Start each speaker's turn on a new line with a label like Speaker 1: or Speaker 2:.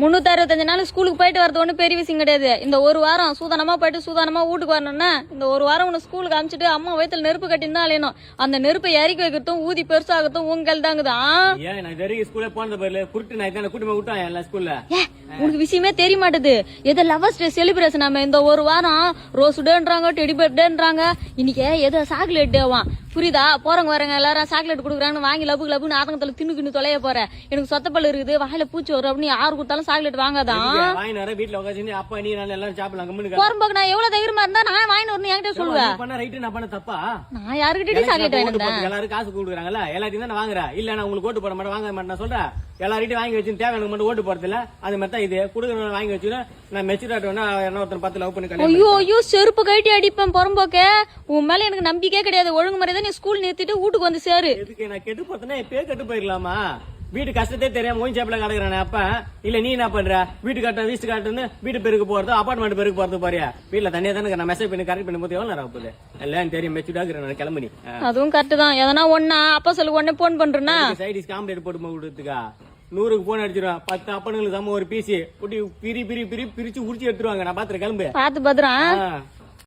Speaker 1: 365 நாள் ஸ்கூலுக்கு போயிட்டு வரது ஒன்றும் பெரிய விஷயம் கிடையாது. இந்த ஒரு வாரம் சூதானமா போயிட்டு சூதானமா வீட்டுக்கு வரணும்னா இந்த ஒரு வாரம் உன்னை ஸ்கூலுக்கு அனுப்பிச்சிட்டு அம்மா வயித்துல நெருப்பு கட்டின்னு தான் அலையணும். அந்த நெருப்பை இறக்கி வைக்கிறதும் ஊதி பெருசாகட்டும் உங்கள் தாங்குதான். உனக்கு விஷயமே தெரிய மாட்டேது. ஏதோ லவர்ஸ் டே செலிப்ரேஷன் நம்ம இந்த ஒரு வாரம் ரோஸ் டேன்றாங்க, டெடி பர்த்டேன்றாங்க. இன்னைக்கு ஏதோ சாக்லேட் டேவான். புரியுதா? போறவங்க வரங்க எல்லாரும் சாக்லேட் கொடுக்குறாங்கன்னு வாங்கி லபுக்கு லபுன்னு ஆதங்கத்துல தின்னு தொலைய போறேன். எனக்கு சொத்தப்பல் இருக்குது, வாயில பூச்சி வரும் அப்படின்னு யாரு கொடுத்தாலும் சாக்லேட் வாங்காதான். போறம்போக்கு நான் எவ்வளவு தைரியமா இருந்தா நான் வாங்கி வரணும் என்கிட்ட சொல்லுவேன். நான் யாருக்கிட்டே சாக்லேட் வாங்கினேன்.
Speaker 2: எல்லாரும் காசு கொடுக்குறாங்கல்ல, எல்லாத்தையும் தான் வாங்குறேன். இல்ல நான் உங்களுக்கு ஓட்டு போட மாட்டேன், வாங்க மாட்டேன் சொல்றேன். எல்லார்கிட்டையும் வாங்கி வச்சு தேவையான மட்டும் ஓட்டு போறது இல்ல. அது மாதிரி தான் இது கொடுக்குற வாங்கி வச்சு நான் மெச்சூரிட்டி என்ன 10 லவ் பண்ணி.
Speaker 1: ஐயோ செருப்பு கட்டி அடிப்பேன் பொறம்போக்கே. உன் மேல எனக்கு நம்பிக்கையே கிடையாது. ஒழுங்கு முறைதான் நீ ஸ்கூல் நிறுத்திட்டு வீட்டுக்கு வந்து சேரு.
Speaker 2: எதுக்கு நான் கெட்டு போத்தனா எப்பே கெட்டு போயிடலாமா? வீட்டு கஷ்டத்தே தெரியாம மோயின் சேப்பில கிடக்குறேன். அப்ப இல்ல நீ என்ன பண்ற? வீட்டு கட்ட வீட்டு காட்டு வீட்டு பெருக்கு போறது, அபார்ட்மெண்ட் பெருக்கு போறது பாரியா? வீட்டுல தனியா தானே நான் மெசேஜ் பண்ணி கரெக்ட் பண்ணி போது எவ்வளவு நேரம் ஆகுது? எல்லாம் தெரியும் மெச்சூர்டா கிளம்பி.
Speaker 1: அதுவும் கரெக்ட் தான். எதனா ஒன்னா அப்பா சொல்லு உடனே போன் பண்றேன்னா
Speaker 2: சைடிஸ் காம்பேட் போட்டு கொடுத்துக்கா 100க்கு போன் அடிச்சிருவேன். 10 அப்பனுங்களுக்கு சம ஒரு பீசி பிரி பிரி பிரி பிரிச்சு உடிச்சு எடுத்துருவாங்க. நான் பாத்துறேன், கிளம்பு.
Speaker 1: பாத்து பத்திரம்.